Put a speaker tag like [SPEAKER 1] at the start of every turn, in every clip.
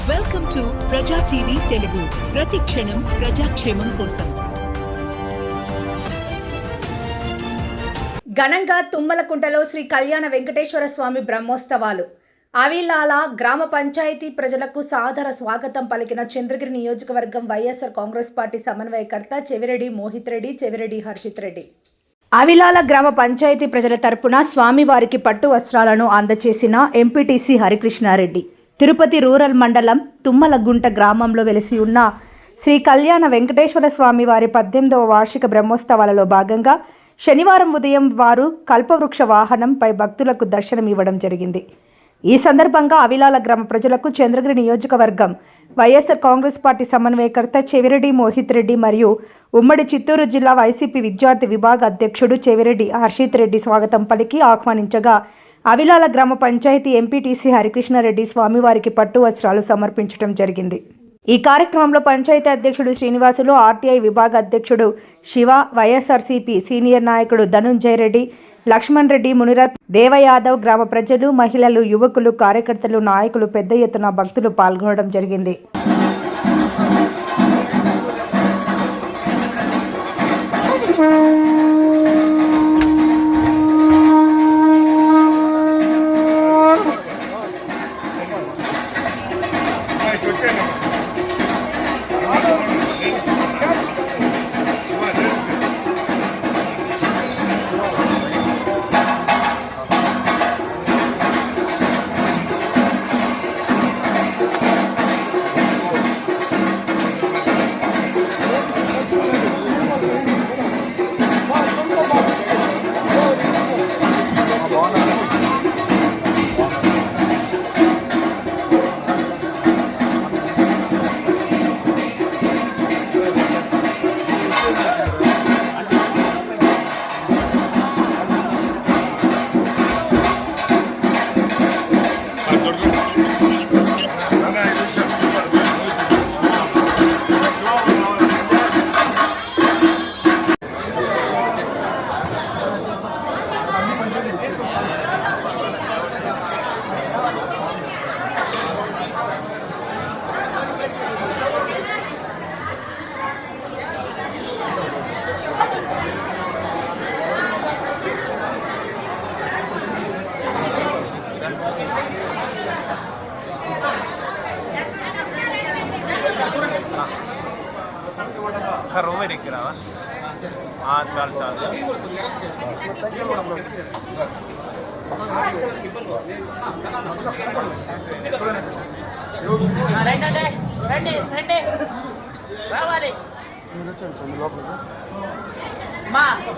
[SPEAKER 1] Welcome to ప్రజా TV Telugu. ప్రతి క్షణం ప్రజాక్షేమం కోసం.
[SPEAKER 2] ఘనంగా తుమ్మలకుంటలో శ్రీ కళ్యాణ వెంకటేశ్వర స్వామి బ్రహ్మోత్సవాలు. అవిలాల గ్రామ పంచాయతీ ప్రజలకు సాదర స్వాగతం పలికిన చంద్రగిరి నియోజకవర్గం వైఎస్ఆర్ కాంగ్రెస్ పార్టీ సమన్వయకర్త చెవిరెడ్డి మోహిత్ రెడ్డి, చెవిరెడ్డి హర్షిత్ రెడ్డి. అవిలాల గ్రామ పంచాయతీ ప్రజల తరపున స్వామివారికి పట్టు వస్త్రాలను అందజేసిన ఎంపీటీసీ హరికృష్ణారెడ్డి తిరుపతి రూరల్ మండలం తుమ్మలగుంట గ్రామంలో వెలిసి ఉన్న శ్రీ కళ్యాణ వెంకటేశ్వర స్వామి వారి 18వ వార్షిక బ్రహ్మోత్సవాలలో భాగంగా శనివారం ఉదయం వారు కల్పవృక్ష వాహనంపై భక్తులకు దర్శనమివ్వడం జరిగింది. ఈ సందర్భంగా అవిలాల గ్రామ ప్రజలకు చంద్రగిరి నియోజకవర్గం వైఎస్ఆర్ కాంగ్రెస్ పార్టీ సమన్వయకర్త చెవిరెడ్డి మోహిత్ రెడ్డి మరియు ఉమ్మడి చిత్తూరు జిల్లా వైసీపీ విద్యార్థి విభాగ అధ్యక్షుడు చెవిరెడ్డి హర్షిత్ రెడ్డి స్వాగతం పలికి ఆహ్వానించగా అవిలాల గ్రామ పంచాయతీ ఎంపీటీసీ హరికృష్ణారెడ్డి స్వామివారికి పట్టు వస్త్రాలు సమర్పించడం జరిగింది. ఈ కార్యక్రమంలో పంచాయతీ అధ్యక్షుడు శ్రీనివాసులు, ఆర్టీఐ విభాగ అధ్యక్షుడు శివ, వైఎస్ఆర్సీపీ సీనియర్ నాయకుడు ధనుంజయ రెడ్డి, లక్ష్మణ్ రెడ్డి, మునిరత్, దేవయాదవ్, గ్రామ ప్రజలు, మహిళలు, యువకులు, కార్యకర్తలు, నాయకులు పెద్ద ఎత్తున భక్తులు పాల్గొనడం జరిగింది.
[SPEAKER 3] रोवे नहीं गिरा हाँ चल चल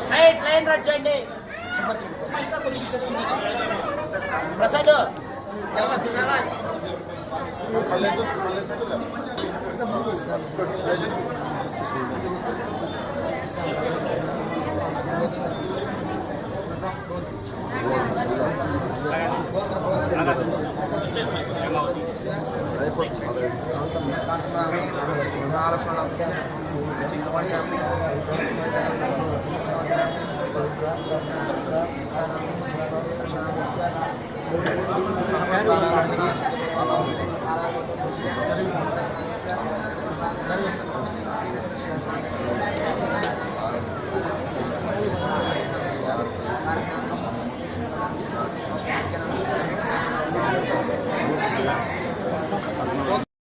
[SPEAKER 4] స్ట్రైట్ లైన్ రన్ చేయండి ప్రసాద్
[SPEAKER 3] ఆలోచన